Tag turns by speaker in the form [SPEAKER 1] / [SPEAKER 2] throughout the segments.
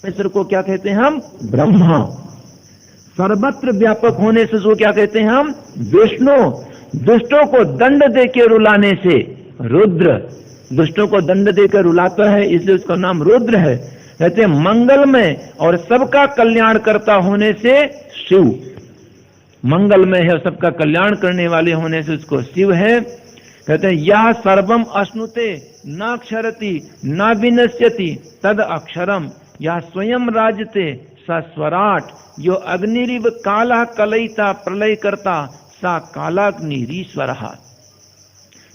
[SPEAKER 1] परमेश्वर को क्या कहते हैं हम? ब्रह्मा। सर्वत्र व्यापक होने से उसको क्या कहते हैं हम? विष्णु। दुष्टों को दंड देकर रुलाने से रुद्र। दुष्टों को दंड देकर रुलाता है इसलिए उसका नाम रुद्र है। कहते हैं मंगलमय और सबका कल्याण करता होने से शिव। मंगलमय है और सबका कल्याण करने वाले होने से उसको शिव है। कहते हैं यह सर्वम अश्नुते न क्षरति न विनश्यति तद अक्षरम यह स्वयं राजते स स्वराट यो अग्निरिव काला कलयिता प्रलय करता सा कालाग्निरीश्वर।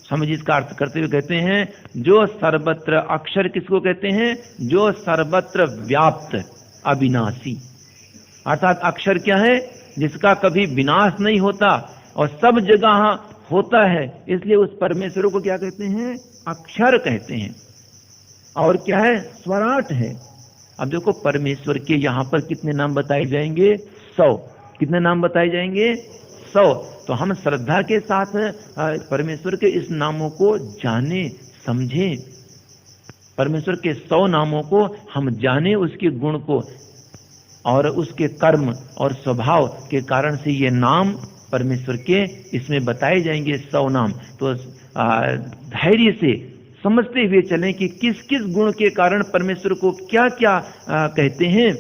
[SPEAKER 1] समझ इसका अर्थ करते हुए कहते हैं जो सर्वत्र, अक्षर किसको कहते हैं? जो सर्वत्र व्याप्त अविनाशी। अर्थात अक्षर क्या है? जिसका कभी विनाश नहीं होता और सब जगह होता है, इसलिए उस परमेश्वर को क्या कहते हैं? अक्षर कहते हैं। और क्या है? स्वराट है। अब देखो परमेश्वर के यहां पर कितने नाम बताए जाएंगे? 100। कितने नाम बताए जाएंगे? 100। तो हम श्रद्धा के साथ परमेश्वर के इस नामों को जाने समझें, परमेश्वर के 100 नामों को हम जाने, उसके गुण को और उसके कर्म और स्वभाव के कारण से ये नाम परमेश्वर के इसमें बताए जाएंगे 100 नाम। तो धैर्य से समझते हुए चलें कि किस किस गुण के कारण परमेश्वर को क्या क्या कहते हैं।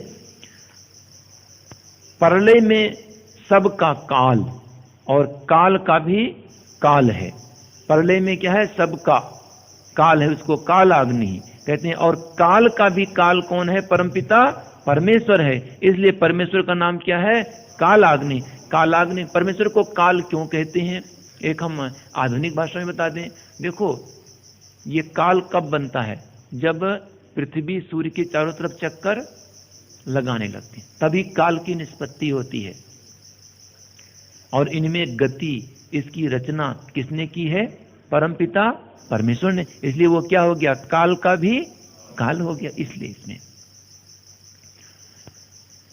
[SPEAKER 1] प्रलय में सबका काल और काल का भी काल है। प्रलय में क्या है? सबका काल है, उसको कालाग्नि कहते हैं। और काल का भी काल कौन है? परमपिता परमेश्वर है। इसलिए परमेश्वर का नाम क्या है? कालाग्नि। कालाग्नि। परमेश्वर को काल क्यों कहते हैं? एक हम आधुनिक भाषा में बता दें। देखो ये काल कब बनता है? जब पृथ्वी सूर्य के चारों तरफ चक्कर लगाने लगती है, तभी काल की निष्पत्ति होती है। और इनमें गति, इसकी रचना किसने की है? परमपिता परमेश्वर ने। इसलिए वो क्या हो गया? काल का भी काल हो गया। इसलिए इसमें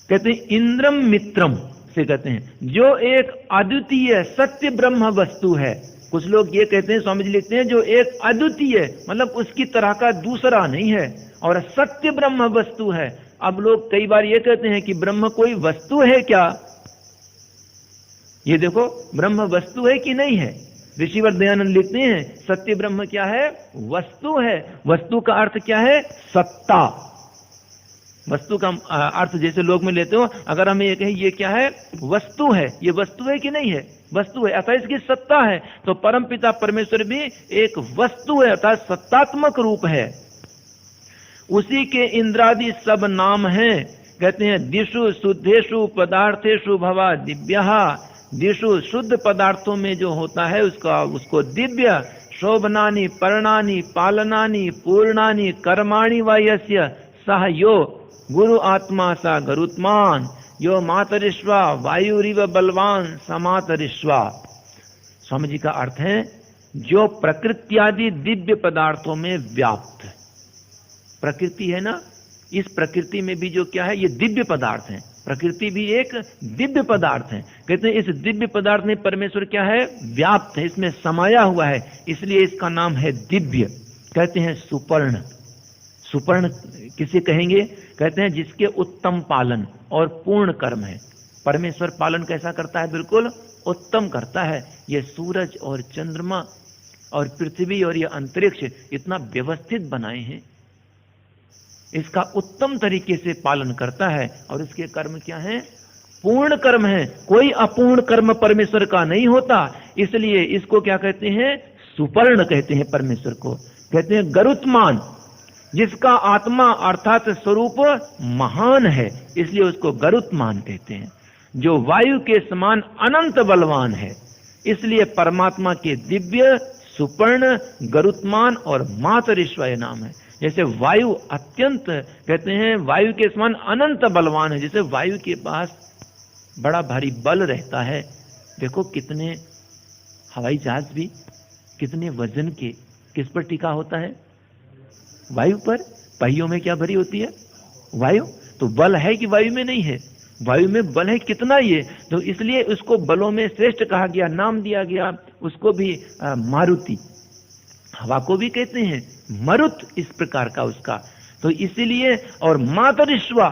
[SPEAKER 1] कहते हैं इंद्रम मित्रम से कहते हैं जो एक अद्वितीय सत्य ब्रह्म वस्तु है। कुछ लोग ये कहते हैं, स्वामी जी लिखते हैं, जो एक अद्वितीय मतलब उसकी तरह का दूसरा नहीं है और सत्य ब्रह्म वस्तु है। अब लोग कई बार ये कहते हैं कि ब्रह्म कोई वस्तु है क्या? ये देखो ब्रह्म वस्तु है कि नहीं है? ऋषिवर दयानंद लिखते हैं सत्य ब्रह्म क्या है? वस्तु है। वस्तु का अर्थ क्या है? सत्ता। वस्तु का अर्थ जैसे लोग में लेते हो, अगर हमें ये कहें ये क्या है? वस्तु है। ये वस्तु है कि नहीं है? वस्तु है, अर्थात इसकी सत्ता है। तो परमपिता परमेश्वर भी एक वस्तु है, अर्थात सत्तात्मक रूप है। उसी के इंद्रादि सब नाम हैं। कहते हैं दिशु शुद्धेशु पदार्थेशु भवा दिव्या। दिशु शुद्ध पदार्थों में जो होता है उसको दिव्य। शोभनानि पर्णानि पालनानि पूर्णानि कर्माणि वा यस्य सह यो गुरु आत्मा सा गरुत्मान यो मातरिश्वा वायुरिव बलवान समातरिश्वा। स्वामी जी का अर्थ है जो प्रकृत्यादि दिव्य पदार्थों में व्याप्त। प्रकृति है ना, इस प्रकृति में भी जो क्या है? ये दिव्य पदार्थ है। प्रकृति भी एक दिव्य पदार्थ है। कहते हैं इस दिव्य पदार्थ में परमेश्वर क्या है? व्याप्त है, इसमें समाया हुआ है, इसलिए इसका नाम है दिव्य। कहते हैं सुपर्ण। सुपर्ण किसे कहेंगे? कहते हैं जिसके उत्तम पालन और पूर्ण कर्म है। परमेश्वर पालन कैसा करता है? बिल्कुल उत्तम करता है। ये सूरज और चंद्रमा और पृथ्वी और ये अंतरिक्ष इतना व्यवस्थित बनाए हैं, इसका उत्तम तरीके से पालन करता है। और इसके कर्म क्या हैं? पूर्ण कर्म है। कोई अपूर्ण कर्म परमेश्वर का नहीं होता, इसलिए इसको क्या कहते हैं? सुपर्ण कहते हैं परमेश्वर को। कहते हैं गरुत्मान, जिसका आत्मा अर्थात स्वरूप महान है, इसलिए उसको गरुत्मान कहते हैं। जो वायु के समान अनंत बलवान है, इसलिए परमात्मा के दिव्य, सुपर्ण, गरुत्मान और मातरिश्वय नाम है। जैसे वायु अत्यंत कहते हैं वायु के समान अनंत बलवान है, जैसे वायु के पास बड़ा भारी बल रहता है। देखो कितने हवाई जहाज भी कितने वजन के किस पर टिका होता है? वायु पर। पहियों में क्या भरी होती है? वायु। तो बल है कि वायु में नहीं है? वायु में बल है कितना ये। तो इसलिए उसको बलों में श्रेष्ठ कहा गया, नाम दिया गया उसको भी मारुति। हवा को भी कहते हैं मरुत, इस प्रकार का उसका। तो इसीलिए, और मातरिश्वा,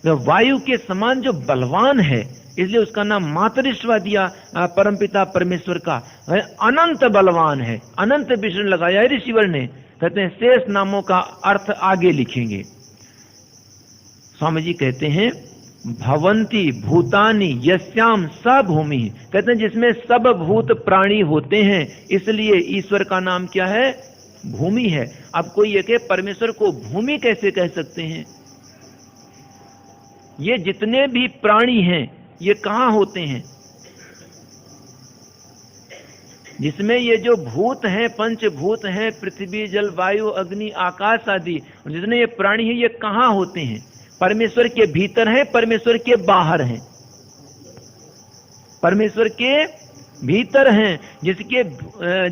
[SPEAKER 1] तो वायु के समान जो बलवान है, इसलिए उसका नाम मातरिश्वा दिया परमपिता परमेश्वर का। अनंत बलवान है, अनंत विष्णु लगाया है ऋषिवर ने। कहते हैं शेष नामों का अर्थ आगे लिखेंगे। स्वामी जी कहते हैं भवंती भूतानि यस्याम स भूमि, कहते हैं जिसमें सब भूत प्राणी होते हैं, इसलिए ईश्वर का नाम क्या है? भूमि है। अब कोई ये कहे परमेश्वर को भूमि कैसे कह सकते हैं? ये जितने भी प्राणी हैं ये कहां होते हैं? जिसमें ये जो भूत हैं, पंचभूत हैं, पृथ्वी जल वायु अग्नि आकाश आदि, जितने ये प्राणी हैं ये कहां होते हैं? परमेश्वर के भीतर हैं, परमेश्वर के बाहर हैं? परमेश्वर के भीतर हैं,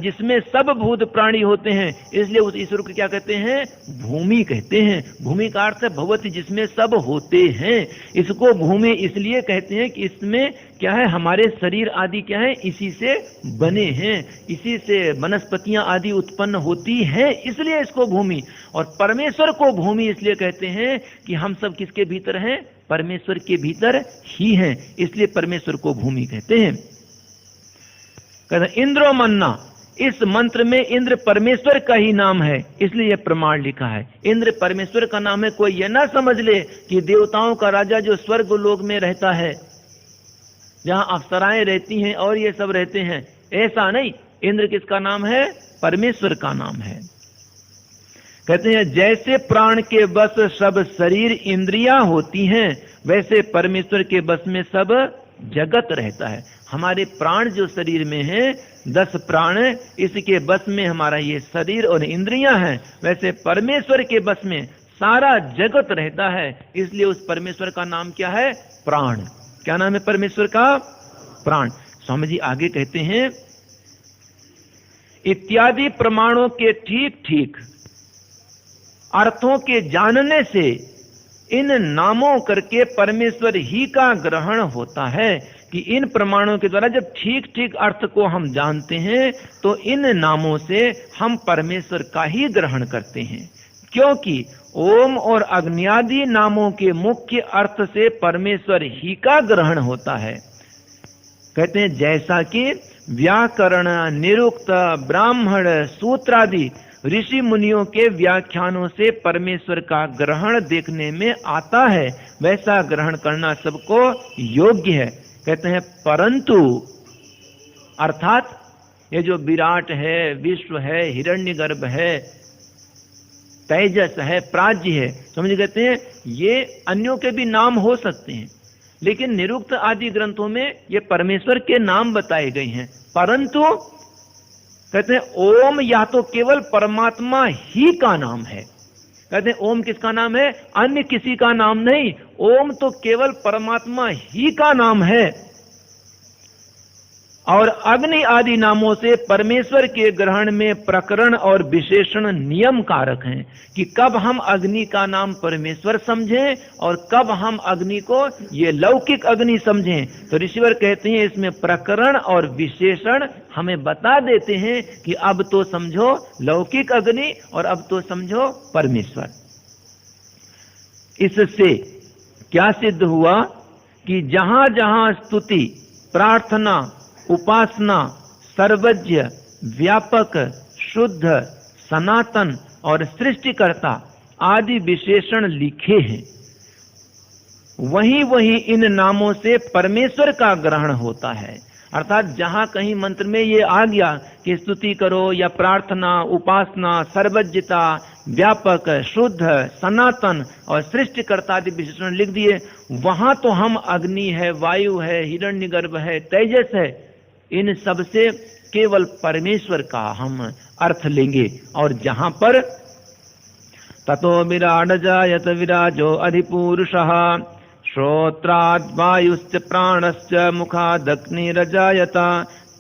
[SPEAKER 1] जिसमें सब भूत प्राणी होते हैं, इसलिए उस ईश्वर को क्या कहते हैं? भूमि कहते हैं। भूमि का अर्थ है भगवती, जिसमें सब होते हैं। इसको भूमि इसलिए कहते हैं कि इसमें क्या है? हमारे शरीर आदि क्या है? इसी से बने हैं, इसी से वनस्पतियां आदि उत्पन्न होती हैं, इसलिए इसको भूमि। और परमेश्वर को भूमि इसलिए कहते हैं कि हम सब किसके भीतर हैं? परमेश्वर के भीतर ही हैं, इसलिए परमेश्वर को भूमि कहते हैं। कहते इंद्रो मन्ना, इस मंत्र में इंद्र परमेश्वर का ही नाम है, इसलिए यह प्रमाण लिखा है। इंद्र परमेश्वर का नाम है। कोई यह ना समझ ले कि देवताओं का राजा जो स्वर्ग लोक में रहता है, जहां अप्सराएं रहती हैं और ये सब रहते हैं, ऐसा नहीं। इंद्र किसका नाम है? परमेश्वर का नाम है। कहते हैं जैसे प्राण के बस सब शरीर इंद्रियां होती हैं, वैसे परमेश्वर के बस में सब जगत रहता है। हमारे प्राण जो शरीर में हैं, 10 प्राण, इसके बस में हमारा ये शरीर और इंद्रियां हैं, वैसे परमेश्वर के बस में सारा जगत रहता है, इसलिए उस परमेश्वर का नाम क्या है? प्राण। क्या नाम है परमेश्वर का? प्राण। स्वामी जी आगे कहते हैं इत्यादि प्रमाणों के ठीक ठीक अर्थों के जानने से इन नामों करके परमेश्वर ही का ग्रहण होता है। कि इन प्रमाणों के द्वारा जब ठीक ठीक अर्थ को हम जानते हैं तो इन नामों से हम परमेश्वर का ही ग्रहण करते हैं, क्योंकि ओम और अग्न्यादि नामों के मुख्य अर्थ से परमेश्वर ही का ग्रहण होता है। कहते हैं जैसा कि व्याकरण, निरुक्त, ब्राह्मण, सूत्रादि ऋषि मुनियों के व्याख्यानों से परमेश्वर का ग्रहण देखने में आता है, वैसा ग्रहण करना सबको योग्य है। कहते हैं परंतु, अर्थात ये जो विराट है, विश्व है, हिरण्यगर्भ है, तेजस है, प्राज्य है, समझ, कहते हैं ये अन्यों के भी नाम हो सकते हैं, लेकिन निरुक्त आदि ग्रंथों में ये परमेश्वर के नाम बताए गए हैं। परंतु कहते हैं ओम या तो केवल परमात्मा ही का नाम है। कहते हैं ओम किसका नाम है? अन्य किसी का नाम नहीं। ओम तो केवल परमात्मा ही का नाम है। और अग्नि आदि नामों से परमेश्वर के ग्रहण में प्रकरण और विशेषण नियम कारक हैं कि कब हम अग्नि का नाम परमेश्वर समझें और कब हम अग्नि को ये लौकिक अग्नि समझें। तो ऋषिवर कहते हैं इसमें प्रकरण और विशेषण हमें बता देते हैं कि अब तो समझो लौकिक अग्नि और अब तो समझो परमेश्वर। इससे क्या सिद्ध हुआ कि जहां जहां स्तुति, प्रार्थना, उपासना, सर्वज्ञ, व्यापक, शुद्ध, सनातन और सृष्टिकर्ता आदि विशेषण लिखे हैं, वहीं वहीं इन नामों से परमेश्वर का ग्रहण होता है। अर्थात जहां कहीं मंत्र में ये आ गया कि स्तुति करो या प्रार्थना, उपासना, सर्वज्ञता, व्यापक, शुद्ध, सनातन और सृष्टिकर्ता आदि विशेषण लिख दिए, वहां तो हम अग्नि है, वायु है, हिरण्यगर्भ है, तेजस है, इन सब से केवल परमेश्वर का हम अर्थ लेंगे। और जहां पर ततो विराड जायत विराजो अधिपुरुषः श्रोत्राद् वायुश्च प्राणश्च मुखादग्निरजायत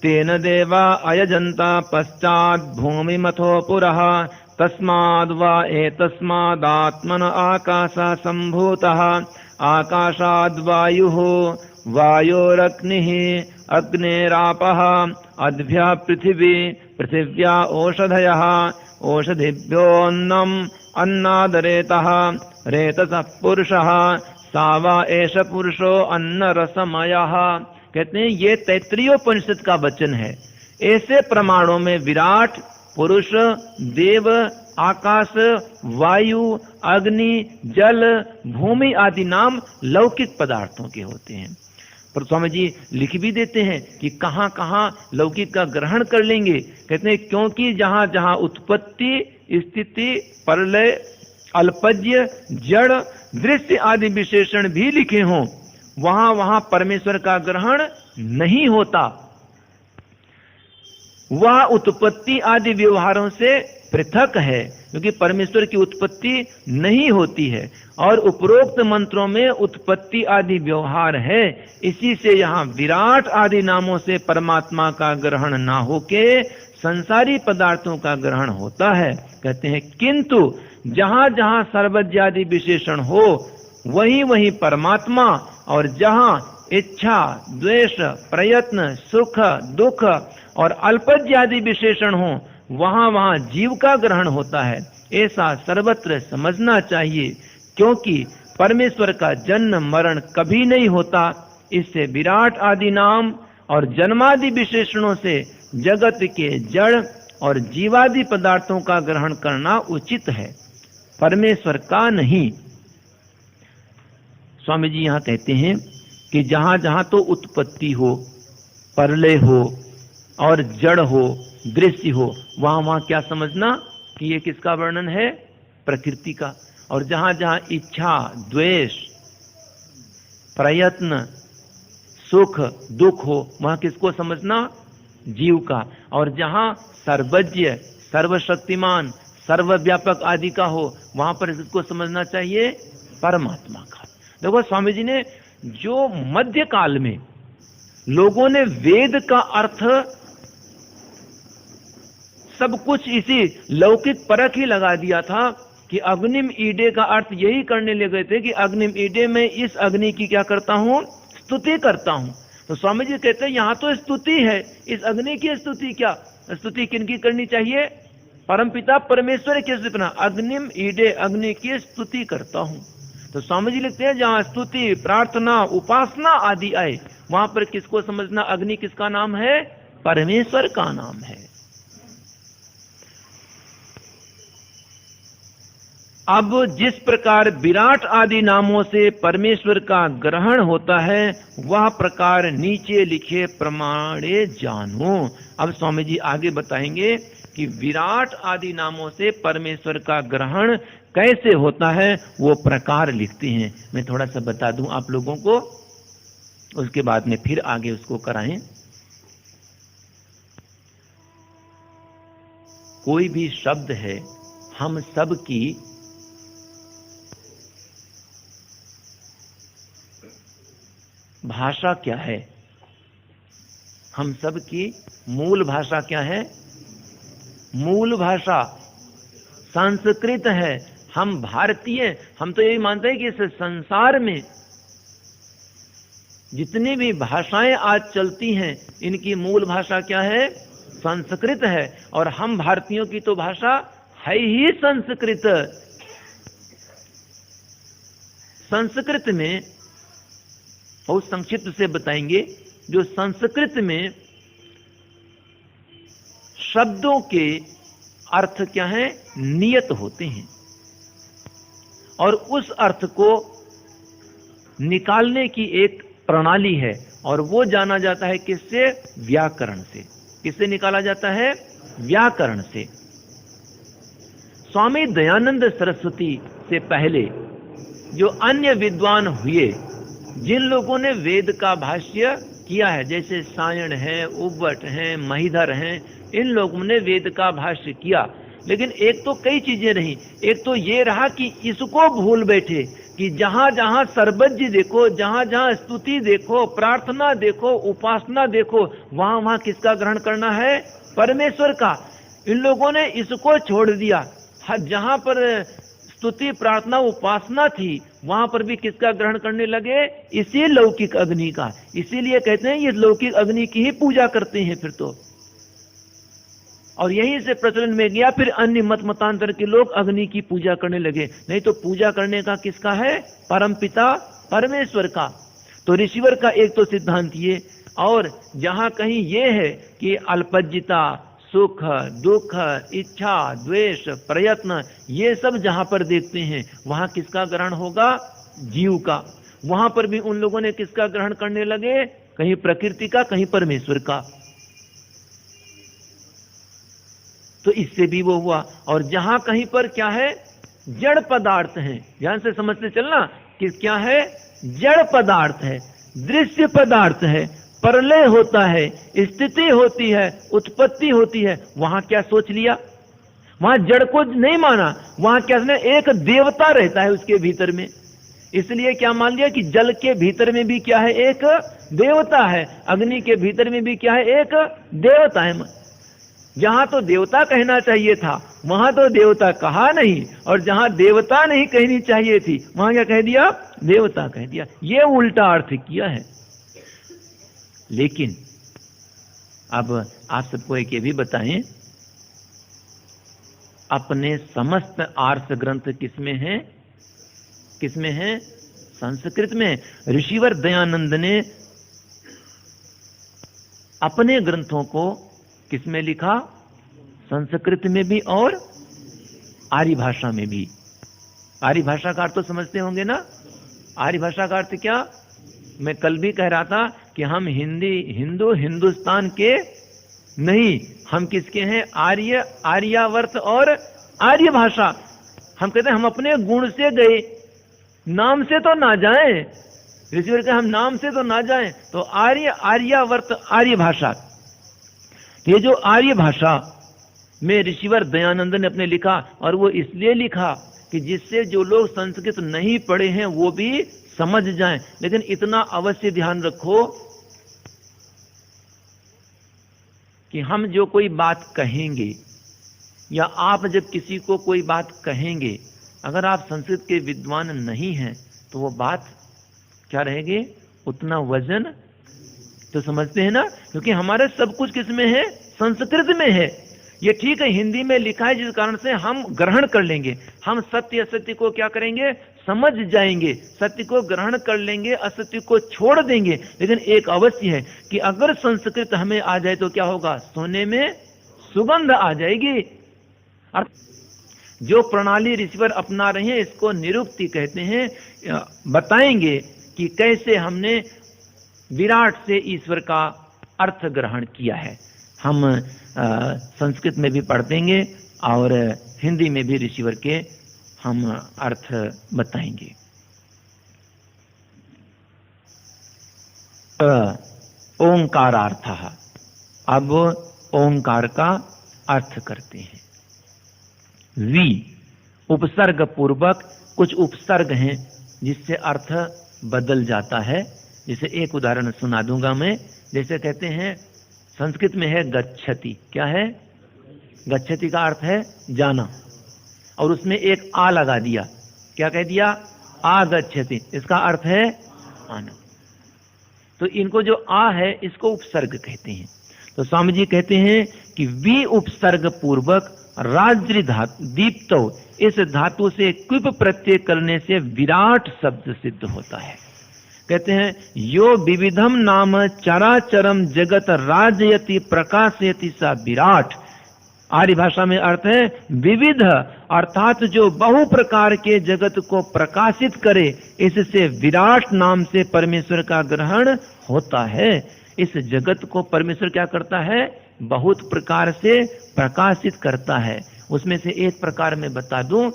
[SPEAKER 1] तेन देवा अयजन्ता पश्चात् भूमिमथो पुरः तस्माद् वा एतस्मादात्मन आकाशः सम्भूतः आकाशाद् वायुः वायोरग्निः अग्नेरापः अद्भ्यः पृथिवी पृथिव्या ओषधयः ओषधिभ्योऽन्नम् अन्नादरेतः रेतसः पुरुषः सा वा एष पुरुषो अन्न रसमयः। कहते हैं ये तैत्तिरीयोपनिषद का वचन है। ऐसे प्रमाणों में विराट, पुरुष, देव, आकाश, वायु, अग्नि, जल, भूमि आदि नाम लौकिक पदार्थों के होते हैं। पर स्वामी जी लिख भी देते हैं कि कहाँ कहाँ लौकिक का ग्रहण कर लेंगे। कहते हैं क्योंकि जहाँ जहाँ उत्पत्ति, स्थिति, प्रलय, अल्पज्य, जड़, दृश्य आदि विशेषण भी लिखे हों, वहां वहां परमेश्वर का ग्रहण नहीं होता। वह उत्पत्ति आदि व्यवहारों से पृथक है, क्योंकि परमेश्वर की उत्पत्ति नहीं होती है और उपरोक्त मंत्रों में उत्पत्ति आदि व्यवहार है। इसी से यहाँ विराट आदि नामों से परमात्मा का ग्रहण ना होके संसारी पदार्थों का ग्रहण होता है। कहते हैं किंतु जहां जहां सर्वज्ञादि विशेषण हो वहीं वहीं परमात्मा, और जहां इच्छा, द्वेष, प्रयत्न, सुख, दुख और अल्पज्ञादि विशेषण हो वहां वहां जीव का ग्रहण होता है। ऐसा सर्वत्र समझना चाहिए, क्योंकि परमेश्वर का जन्म मरण कभी नहीं होता। इससे विराट आदि नाम और जन्मादि विशेषणों से जगत के जड़ और जीवादि पदार्थों का ग्रहण करना उचित है, परमेश्वर का नहीं। स्वामी जी यहाँ कहते हैं कि जहां जहां तो उत्पत्ति हो, प्रलय हो और जड़ हो, दृश्य हो, वहां वहां क्या समझना कि ये किसका वर्णन है? प्रकृति का। और जहां जहां इच्छा, द्वेष, प्रयत्न, सुख, दुख हो वहां किसको समझना? जीव का। और जहां सर्वज्ञ, सर्वशक्तिमान, सर्वव्यापक आदि का हो वहां पर किसको समझना चाहिए? परमात्मा का। देखो स्वामी जी ने जो मध्य काल में लोगों ने वेद का अर्थ सब कुछ इसी लौकिक परख ही लगा दिया था कि अग्निम ईडे का अर्थ यही करने लगे थे कि अग्निम ईडे में इस अग्नि की क्या करता हूं? स्तुति करता हूं। तो स्वामी जी कहते हैं यहां तो स्तुति है, इस अग्नि की स्तुति क्या? स्तुति किनकी करनी चाहिए? परमपिता परमेश्वर की स्तुति। अग्निम ईडे, अग्नि की स्तुति करता हूं। तो स्वामी जी लिखते हैं जहां स्तुति, प्रार्थना, उपासना आदि आए वहां पर किसको समझना? अग्नि किसका नाम है? परमेश्वर का नाम है। अब जिस प्रकार विराट आदि नामों से परमेश्वर का ग्रहण होता है वह प्रकार नीचे लिखे प्रमाणे जानो। अब स्वामी जी आगे बताएंगे कि विराट आदि नामों से परमेश्वर का ग्रहण कैसे होता है, वो प्रकार लिखते हैं। मैं थोड़ा सा बता दूं आप लोगों को, उसके बाद में फिर आगे उसको कराएं। कोई भी शब्द है, हम सब की भाषा क्या है? हम सब की मूल भाषा क्या है? मूल भाषा संस्कृत है। हम भारतीय, हम तो यही मानते हैं कि इस संसार में जितनी भी भाषाएं आज चलती हैं इनकी मूल भाषा क्या है? संस्कृत है। और हम भारतीयों की तो भाषा है ही संस्कृत। संस्कृत में बहुत संक्षिप्त से बताएंगे, जो संस्कृत में शब्दों के अर्थ क्या है? नियत होते हैं, और उस अर्थ को निकालने की एक प्रणाली है, और वो जाना जाता है किससे? व्याकरण से। किससे निकाला जाता है? व्याकरण से। स्वामी दयानंद सरस्वती से पहले जो अन्य विद्वान हुए, जिन लोगों ने वेद का भाष्य किया है, जैसे सायण है, उब्बट है, महिधर हैं, इन लोगों ने वेद का भाष्य किया। लेकिन एक तो कई चीजें रही। एक तो ये रहा कि इसको भूल बैठे कि जहां जहां सर्वज्ञ देखो, जहां जहां स्तुति देखो, प्रार्थना देखो, उपासना देखो, वहां वहां किसका ग्रहण करना है? परमेश्वर का। इन लोगों ने इसको छोड़ दिया। जहां पर स्तुति, प्रार्थना, उपासना थी वहां पर भी किसका ग्रहण करने लगे? इसी लौकिक अग्नि का। इसीलिए कहते हैं ये लौकिक अग्नि की ही पूजा करते हैं फिर तो। और यहीं से प्रचलन में गया, फिर अन्य मत मतांतर के लोग अग्नि की पूजा करने लगे। नहीं तो पूजा करने का किसका है? परम पिता परमेश्वर का। तो ऋषिवर का एक तो सिद्धांत ये, और जहां कहीं ये है कि अल्पज्जिता, सुख दुख, इच्छा द्वेष प्रयत्न, ये सब जहां पर देखते हैं वहां किसका ग्रहण होगा? जीव का। वहां पर भी उन लोगों ने किसका ग्रहण करने लगे? कहीं प्रकृति का, कहीं परमेश्वर का। तो इससे भी वो हुआ। और जहां कहीं पर क्या है? जड़ पदार्थ है। ध्यान से समझते चलना कि क्या है? जड़ पदार्थ है, दृश्य पदार्थ है, प्रलय होता है, स्थिति होती है, उत्पत्ति होती है। वहां क्या सोच लिया? वहां जड़ को नहीं माना, वहां क्या है? एक देवता रहता है उसके भीतर में। इसलिए क्या मान लिया कि जल के भीतर में भी क्या है? एक देवता है। अग्नि के भीतर में भी क्या है? एक देवता है। जहां तो देवता कहना चाहिए था वहां तो देवता कहा नहीं, और जहां देवता नहीं कहनी चाहिए थी वहां क्या कह दिया? देवता कह दिया। ये उल्टा अर्थ किया है। लेकिन अब आप सबको एक ये भी बताएं, अपने समस्त आर्ष ग्रंथ किसमें हैं? किसमें हैं? संस्कृत में। ऋषिवर दयानंद ने अपने ग्रंथों को किसमें लिखा? संस्कृत में भी और आर्य भाषा में भी। आर्य भाषा का अर्थ तो समझते होंगे ना? आर्य भाषा का अर्थ क्या? मैं कल भी कह रहा था कि हम हिंदुस्तान के नहीं, हम किसके हैं? आर्य, आर्यावर्त और आर्य भाषा। हम कहते हैं हम अपने गुण से गए, नाम से तो ना जाएं। ऋषिवर के हम नाम से तो ना जाएं। तो आर्य, आर्यावर्त, आर्य भाषा। ये जो आर्य भाषा में ऋषिवर दयानंद ने अपने लिखा, और वो इसलिए लिखा कि जिससे जो लोग संस्कृत नहीं पढ़े हैं वो भी समझ जाएं। लेकिन इतना अवश्य ध्यान रखो कि हम जो कोई बात कहेंगे या आप जब किसी को कोई बात कहेंगे, अगर आप संस्कृत के विद्वान नहीं हैं तो वो बात क्या रहेगी? उतना वजन तो समझते हैं ना, क्योंकि हमारे सब कुछ किसमें है? संस्कृत में है। ये ठीक है हिंदी में लिखा है जिस कारण से हम ग्रहण कर लेंगे, हम सत्य असत्य को क्या करेंगे? समझ जाएंगे, सत्य को ग्रहण कर लेंगे, असत्य को छोड़ देंगे। लेकिन एक अवश्य है कि अगर संस्कृत हमें आ जाए तो क्या होगा? सोने में सुगंध आ जाएगी। जो प्रणाली ऋषिवर अपना रहे हैं इसको निरुक्ति कहते हैं। बताएंगे कि कैसे हमने विराट से ईश्वर का अर्थ ग्रहण किया है। हम संस्कृत में भी पढ़ देंगे और हिंदी में भी ऋषिवर के हम अर्थ बताएंगे। ओंकारार्थः, अब ओंकार का अर्थ करते हैं। वी उपसर्ग पूर्वक, कुछ उपसर्ग हैं जिससे अर्थ बदल जाता है। जैसे एक उदाहरण सुना दूंगा मैं। जैसे कहते हैं संस्कृत में है गच्छति। क्या है? गच्छति का अर्थ है जाना, और उसमें एक आ लगा दिया। क्या कह दिया? आगच्छति। इसका अर्थ है आना। तो इनको जो आ है इसको उपसर्ग कहते हैं। तो स्वामी जी कहते हैं कि वी उपसर्ग पूर्वक राज्य धातु दीप्तो, इस धातु से क्विप प्रत्यय करने से विराट शब्द सिद्ध होता है। कहते हैं यो विविधम नाम चराचरम जगत राजयति प्रकाशयति सा विराट। आर्य भाषा में अर्थ है विविध, अर्थात जो बहु प्रकार के जगत को प्रकाशित करे, इससे विराट नाम से परमेश्वर का ग्रहण होता है। इस जगत को परमेश्वर क्या करता है? बहुत प्रकार से प्रकाशित करता है। उसमें से एक प्रकार मैं बता दूं,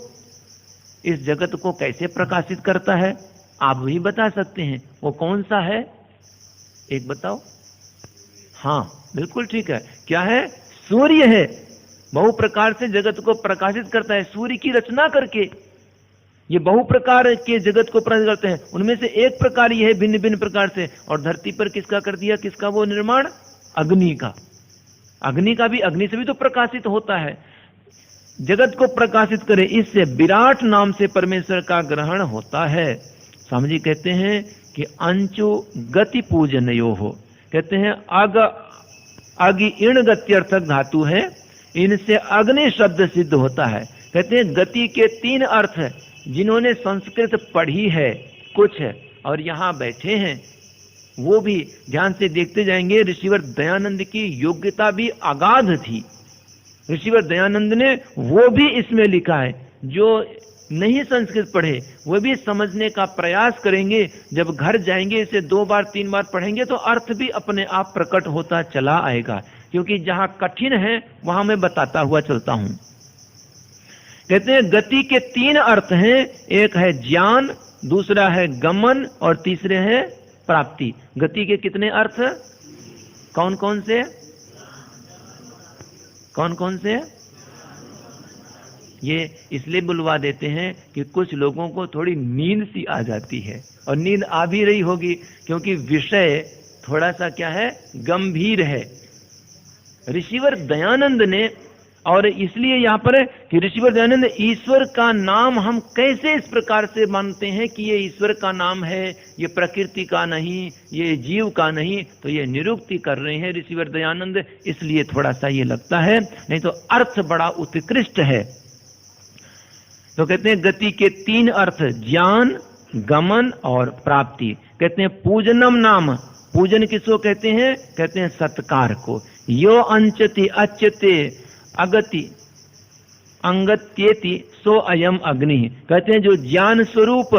[SPEAKER 1] इस जगत को कैसे प्रकाशित करता है आप भी बता सकते हैं। वो कौन सा है? एक बताओ। हाँ बिल्कुल ठीक है। क्या है? सूर्य है। बहु प्रकार से जगत को प्रकाशित करता है सूर्य की रचना करके। ये बहु प्रकार के जगत को प्रकाशित करते हैं, उनमें से एक प्रकार यह है भिन्न भिन्न प्रकार से। और धरती पर किसका कर दिया? किसका वो निर्माण? अग्नि का। अग्नि का भी, अग्नि से भी तो प्रकाशित होता है। जगत को प्रकाशित करे, इससे विराट नाम से परमेश्वर का ग्रहण होता है। स्वामी जी कहते हैं कि अंचु गति पूजनयो हो। कहते हैं अग, अगि इण गत्यर्थक धातु है। इनसे अग्नि शब्द सिद्ध होता है। कहते हैं गति के 3 अर्थ जिन्होंने संस्कृत पढ़ी है कुछ और यहाँ बैठे हैं वो भी ध्यान से देखते जाएंगे। ऋषिवर दयानंद की योग्यता भी अगाध थी। ऋषिवर दयानंद ने वो भी इसमें लिखा है। जो नहीं संस्कृत पढ़े वो भी समझने का प्रयास करेंगे। जब घर जाएंगे इसे 2 बार 3 बार पढ़ेंगे तो अर्थ भी अपने आप प्रकट होता चला आएगा, क्योंकि जहां कठिन है वहां मैं बताता हुआ चलता हूं। कहते हैं गति के 3 अर्थ हैं, एक है ज्ञान, दूसरा है गमन और तीसरे है प्राप्ति। गति के कितने अर्थ? कौन कौन से? कौन कौन से? ये इसलिए बुलवा देते हैं कि कुछ लोगों को थोड़ी नींद सी आ जाती है, और नींद आ भी रही होगी क्योंकि विषय थोड़ा सा क्या है, गंभीर है। ऋषिवर दयानंद ने, और इसलिए यहाँ पर है कि ऋषिवर दयानंद ईश्वर का नाम हम कैसे इस प्रकार से मानते हैं कि ये ईश्वर का नाम है, ये प्रकृति का नहीं, ये जीव का नहीं, तो ये निरुक्ति कर रहे हैं ऋषिवर दयानंद। इसलिए थोड़ा सा ये लगता है, नहीं तो अर्थ बड़ा उत्कृष्ट है। तो कहते हैं गति के 3 अर्थ ज्ञान, गमन और प्राप्ति। कहते हैं पूजनम नाम, पूजन किसको कहते हैं? कहते हैं सत्कार को। यो अंचति अच्यते अगति अंगत्येति सो अयम अग्नि। कहते हैं जो ज्ञान स्वरूप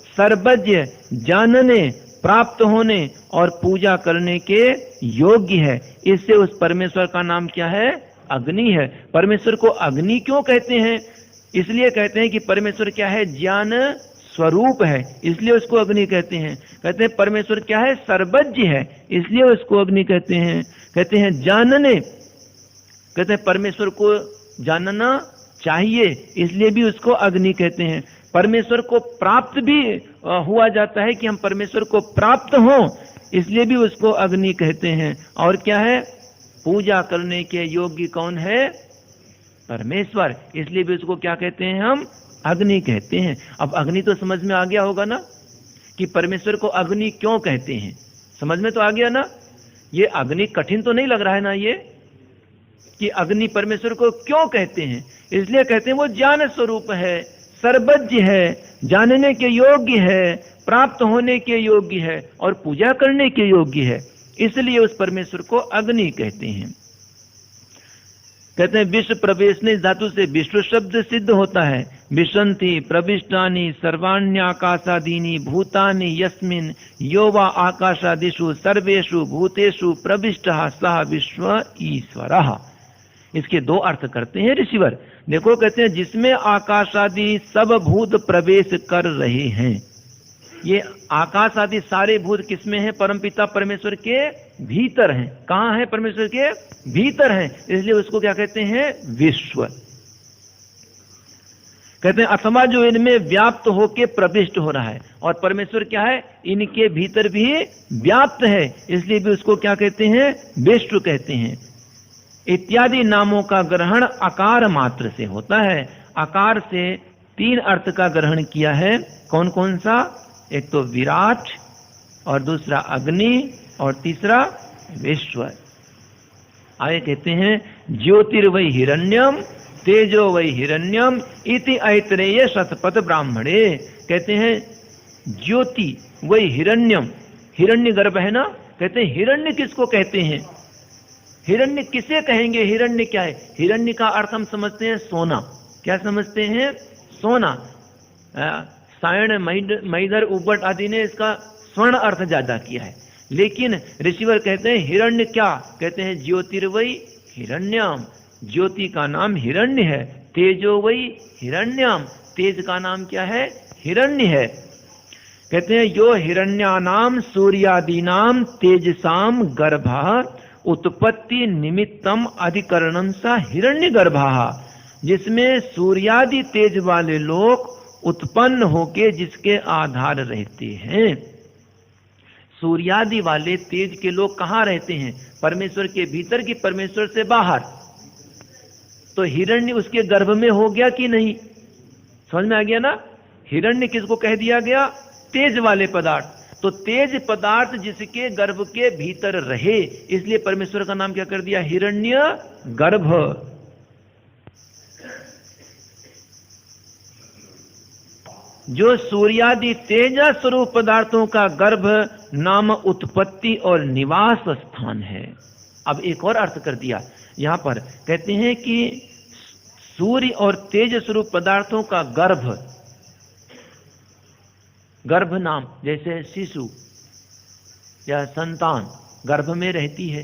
[SPEAKER 1] सर्वज्ञ, जानने, प्राप्त होने और पूजा करने के योग्य है, इससे उस परमेश्वर का नाम क्या है? अग्नि है। परमेश्वर को अग्नि क्यों कहते हैं? इसलिए कहते हैं कि परमेश्वर क्या है? ज्ञान स्वरूप है, इसलिए उसको अग्नि कहते हैं। कहते हैं परमेश्वर क्या है? सर्वज्ञ है, इसलिए उसको अग्नि कहते हैं। कहते हैं जानने, कहते हैं परमेश्वर को जानना चाहिए, इसलिए भी उसको अग्नि कहते हैं। परमेश्वर को प्राप्त भी हुआ जाता है कि हम परमेश्वर को प्राप्त हों, इसलिए भी उसको अग्नि कहते हैं। और क्या है? पूजा करने के योग्य कौन है? परमेश्वर, इसलिए भी उसको क्या कहते हैं? हम अग्नि कहते हैं। अब अग्नि तो समझ में आ गया होगा ना कि परमेश्वर को अग्नि क्यों कहते हैं? समझ में तो आ गया ना? ये अग्नि कठिन तो नहीं लग रहा है ना ये, कि अग्नि परमेश्वर को क्यों कहते हैं? इसलिए कहते हैं वो ज्ञान स्वरूप है, सर्वज्ञ है, जानने के योग्य है, प्राप्त होने के योग्य है और पूजा करने के योग्य है, इसलिए उस परमेश्वर को अग्नि कहते हैं। कहते हैं विश्व प्रवेशने धातु से विश्व शब्द सिद्ध होता है। विशंति प्रविष्टानि सर्वाण्यकाशादीनि भूतानि यस्मिन् यो वा आकाशादिषु सर्वेषु भूतेषु प्रविष्टः सः विश्व ईश्वरः। इसके 2 अर्थ करते हैं ऋषिवर। देखो कहते हैं जिसमें आकाश आदि सब भूत प्रवेश कर रहे हैं। ये आकाश आदि सारे भूत किसमें हैं? परमपिता परमेश्वर के भीतर हैं। कहाँ है? परमेश्वर के भीतर हैं, इसलिए उसको क्या कहते हैं? विश्व। कहते हैं अथवा जो इनमें व्याप्त होके प्रविष्ट हो रहा है, और परमेश्वर क्या है? इनके भीतर भी व्याप्त है, इसलिए भी उसको क्या कहते हैं? विश्व कहते हैं। इत्यादि नामों का ग्रहण आकार मात्र से होता है। आकार से 3 अर्थ का ग्रहण किया है। कौन कौन सा? एक तो विराट, और दूसरा अग्नि, और तीसरा विश्व। आगे कहते हैं ज्योतिर्वै हिरण्यम तेजो वै हिरण्यम इति ऐतरेय शतपथ ब्राह्मणे। कहते हैं ज्योति वै हिरण्यम, हिरण्य गर्भ है ना। कहते हैं हिरण्य किसको कहते हैं? हिरण्य किसे कहेंगे? हिरण्य क्या है? हिरण्य का अर्थ हम समझते हैं सोना। क्या समझते हैं? सोना। सायण, मैदर, उबट आदि ने इसका स्वर्ण अर्थ ज्यादा किया है, लेकिन ऋषिवर कहते हैं हिरण्य क्या? कहते हैं ज्योतिर्वै हिरण्यम, ज्योति का नाम हिरण्य है। तेजो वै हिरण्यम, तेज का नाम क्या है? हिरण्य है। कहते हैं यो हिरण्यानाम सूर्यादीनाम तेजसाम गर्भः उत्पत्ति निमित्तम अधिकरणम सा हिरण्य गर्भः। जिसमें सूर्यादि तेज वाले लोग उत्पन्न होके जिसके आधार रहते हैं। सूर्यादि वाले तेज के लोग कहाँ रहते हैं? परमेश्वर के भीतर की परमेश्वर से बाहर। तो हिरण्य उसके गर्भ में हो गया कि नहीं? समझ में आ गया ना? हिरण्य किसको कह दिया गया? तेज वाले पदार्थ। तो तेज पदार्थ जिसके गर्भ के भीतर रहे, इसलिए परमेश्वर का नाम क्या कर दिया? हिरण्य गर्भ। जो सूर्यादि तेज स्वरूप पदार्थों का गर्भ नाम उत्पत्ति और निवास स्थान है। अब एक और अर्थ कर दिया यहां पर, कहते हैं कि सूर्य और तेज स्वरूप पदार्थों का गर्भ, गर्भ नाम जैसे शिशु या संतान गर्भ में रहती है,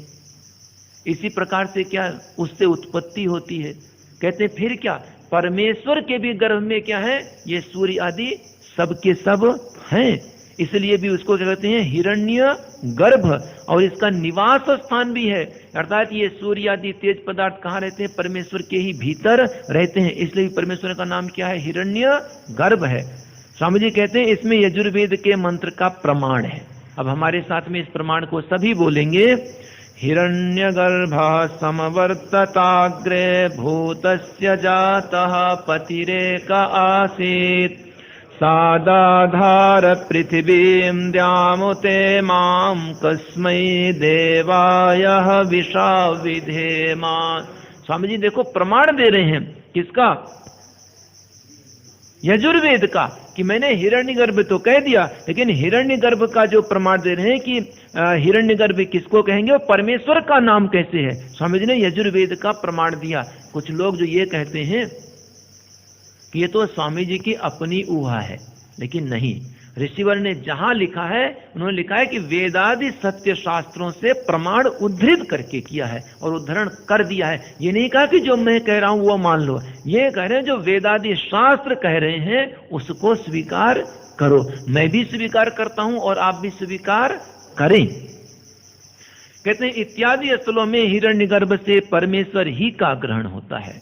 [SPEAKER 1] इसी प्रकार से क्या उससे उत्पत्ति होती है। कहते हैं फिर क्या, परमेश्वर के भी गर्भ में क्या है, ये सूर्य आदि सबके सब हैं, इसलिए भी उसको क्या कहते हैं, हिरण्य गर्भ, और इसका निवास स्थान भी है। अर्थात ये सूर्य आदि तेज पदार्थ कहाँ रहते हैं, परमेश्वर के ही भीतर रहते हैं, इसलिए परमेश्वर का नाम क्या है, हिरण्य गर्भ है। स्वामी जी कहते हैं इसमें यजुर्वेद के मंत्र का प्रमाण है। अब हमारे साथ में इस प्रमाण को सभी बोलेंगे। हिरण्यगर्भः समवर्तताग्रे भूतस्य जातः पतिरेक आसीत् सादाधार पृथिवीं द्यामुते मां कस्मै देवाय विशा विधेमा। स्वामी जी देखो प्रमाण दे रहे हैं, किसका, यजुर्वेद का, कि मैंने हिरण्यगर्भ तो कह दिया, लेकिन हिरण्यगर्भ का जो प्रमाण दे रहे हैं कि हिरण्यगर्भ किसको कहेंगे, और परमेश्वर का नाम कैसे है, स्वामी जी ने यजुर्वेद का प्रमाण दिया। कुछ लोग जो ये कहते हैं कि ये तो स्वामी जी की अपनी ऊहा है, लेकिन नहीं, ऋषिवर ने जहां लिखा है उन्होंने लिखा है कि वेदादि सत्य शास्त्रों से प्रमाण उद्धृत करके किया है और उद्धरण कर दिया है। ये नहीं कहा कि जो मैं कह रहा हूं वो मान लो, ये कह रहे हैं जो वेदादि शास्त्र कह रहे हैं उसको स्वीकार करो। मैं भी स्वीकार करता हूं और आप भी स्वीकार करें। कहते हैं इत्यादि स्थलों में हिरण्यगर्भ से परमेश्वर ही का ग्रहण होता है।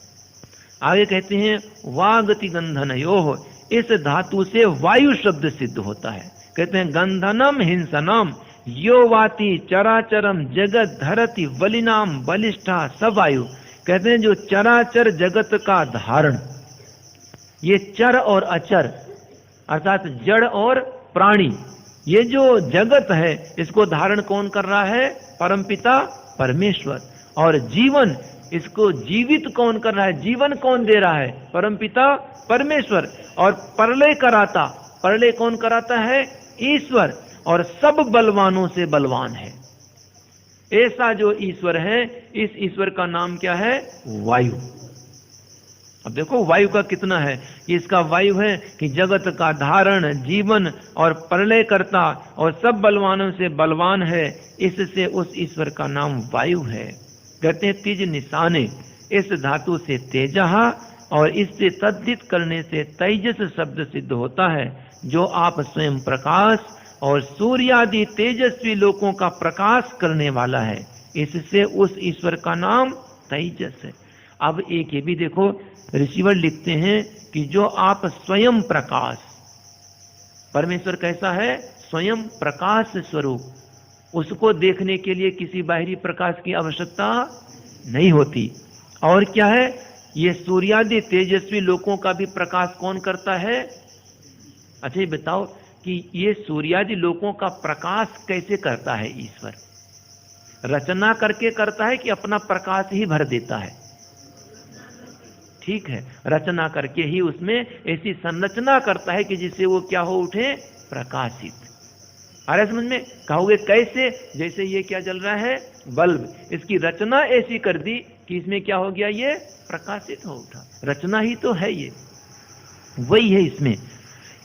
[SPEAKER 1] आगे कहते हैं वागति गंधनयोः, इस धातु से वायु शब्द सिद्ध होता है। कहते हैं गंधनम हिंसनम यो वाति चराचरम जगत धरति बलिनाम बलिष्ठा सवायु। कहते हैं जो चराचर जगत का धारण, ये चर और अचर अर्थात जड़ और प्राणी, ये जो जगत है इसको धारण कौन कर रहा है, परमपिता परमेश्वर। और जीवन, इसको जीवित कौन कर रहा है, जीवन कौन दे रहा है, परमपिता परमेश्वर। और प्रलय कराता, प्रलय कौन कराता है, ईश्वर। और सब बलवानों से बलवान है, ऐसा जो ईश्वर है, इस ईश्वर का नाम क्या है, वायु। अब देखो वायु का कितना है, इसका वायु है कि जगत का धारण, जीवन और प्रलय करता और सब बलवानों से बलवान है, इससे उस ईश्वर का नाम वायु है। कहते हैं तिज निशाने, इस धातु से तेजहा और इससे तद्धित करने से तेजस शब्द सिद्ध होता है। जो आप स्वयं प्रकाश और सूर्यादि तेजस्वी लोकों का प्रकाश करने वाला है, इससे उस ईश्वर का नाम तेजस है। अब एक ये भी देखो, ऋषिवर लिखते हैं कि जो आप स्वयं प्रकाश, परमेश्वर कैसा है, स्वयं प्रकाश स्वरूप, उसको देखने के लिए किसी बाहरी प्रकाश की आवश्यकता नहीं होती। और क्या है, ये सूर्यादि तेजस्वी लोगों का भी प्रकाश कौन करता है। अच्छा ये बताओ कि ये सूर्यादि लोगों का प्रकाश कैसे करता है ईश्वर, रचना करके करता है कि अपना प्रकाश ही भर देता है। ठीक है, रचना करके ही उसमें ऐसी संरचना करता है कि जिससे वो क्या हो उठे, प्रकाशित। अरे समझ में कहोगे कैसे, जैसे ये क्या जल रहा है, बल्ब, इसकी रचना ऐसी कर दी कि इसमें क्या हो गया, ये प्रकाशित हो उठा। रचना ही तो है, ये वही है इसमें।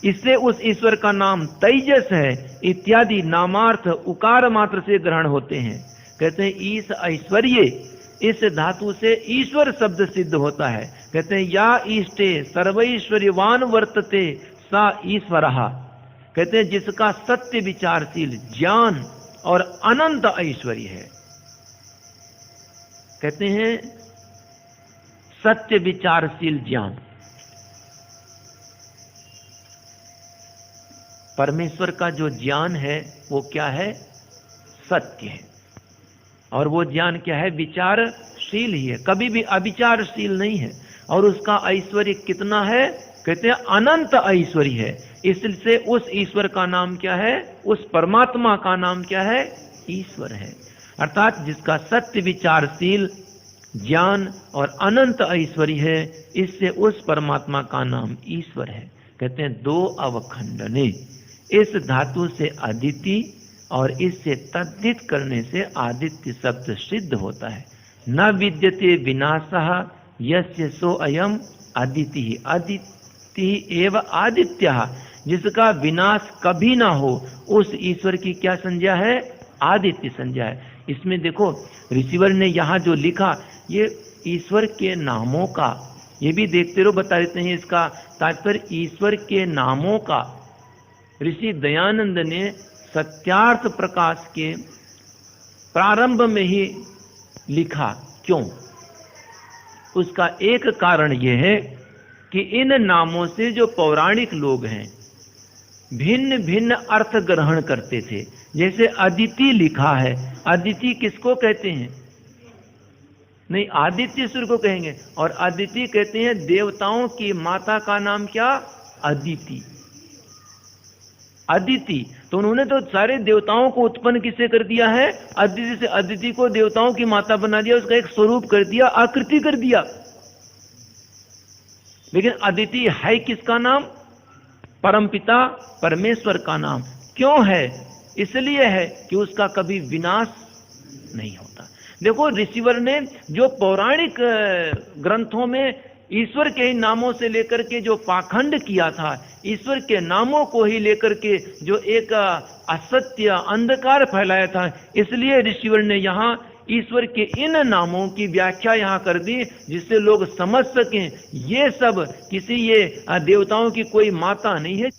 [SPEAKER 1] इससे उस ईश्वर का नाम तेजस है। इत्यादि नामार्थ उकार मात्र से ग्रहण होते हैं। कहते हैं ईश ऐश्वर्य, इस धातु से ईश्वर शब्द सिद्ध होता है। कहते हैं या ईष्टे सर्वैश्वर्यवान वर्तते सा ईश्वरः। कहते हैं जिसका सत्य विचारशील ज्ञान और अनंत ऐश्वर्य है। कहते हैं सत्य विचारशील ज्ञान, परमेश्वर का जो ज्ञान है वो क्या है, सत्य है। और वो ज्ञान क्या है, विचारशील ही है, कभी भी अविचारशील नहीं है। और उसका ऐश्वर्य कितना है, कहते हैं अनंत ऐश्वर्य है। इससे उस ईश्वर का नाम क्या है, उस परमात्मा का नाम क्या है, ईश्वर है। अर्थात जिसका सत्य विचारशील ज्ञान और अनंत ऐश्वर्य है, इससे उस परमात्मा का नाम ईश्वर है। कहते हैं दो अवखंडने, इस धातु से अदिति और इससे तद्धित करने से आदित्य शब्द सिद्ध होता है। न विद्यते विनाशः यस्य सो अयम अदिति, अदिति एव आदित्यः, जिसका विनाश कभी ना हो उस ईश्वर की क्या संज्ञा है? आदित्य संज्ञा है। इसमें देखो ऋषिवर ने यहाँ जो लिखा ये ईश्वर के नामों का, ये भी देखते रहो, बता देते हैं इसका तात्पर्य। ईश्वर के नामों का ऋषि दयानंद ने सत्यार्थ प्रकाश के प्रारंभ में ही लिखा। क्यों? उसका एक कारण यह है कि इन नामों से जो पौराणिक लोग हैं भिन्न भिन्न अर्थ ग्रहण करते थे। जैसे अदिति लिखा है, अदिति किसको कहते हैं? नहीं, आदित्येश्वर को कहेंगे। और अदिति कहते हैं देवताओं की माता का नाम क्या? अदिति। अदिति, तो उन्होंने तो सारे देवताओं को उत्पन्न किससे कर दिया है? अदिति से। अदिति को देवताओं की माता बना दिया, उसका एक स्वरूप कर दिया, आकृति कर दिया। लेकिन अदिति है किसका नाम? परमपिता परमेश्वर का नाम। क्यों है? इसलिए है कि उसका कभी विनाश नहीं होता। देखो ऋषिवर ने जो पौराणिक ग्रंथों में ईश्वर के ही नामों से लेकर के जो पाखंड किया था, ईश्वर के नामों को ही लेकर के जो एक असत्य अंधकार फैलाया था, इसलिए ऋषिवर ने यहाँ ईश्वर के इन नामों की व्याख्या यहाँ कर दी जिससे लोग समझ सकें ये सब किसी ये देवताओं की कोई माता नहीं है।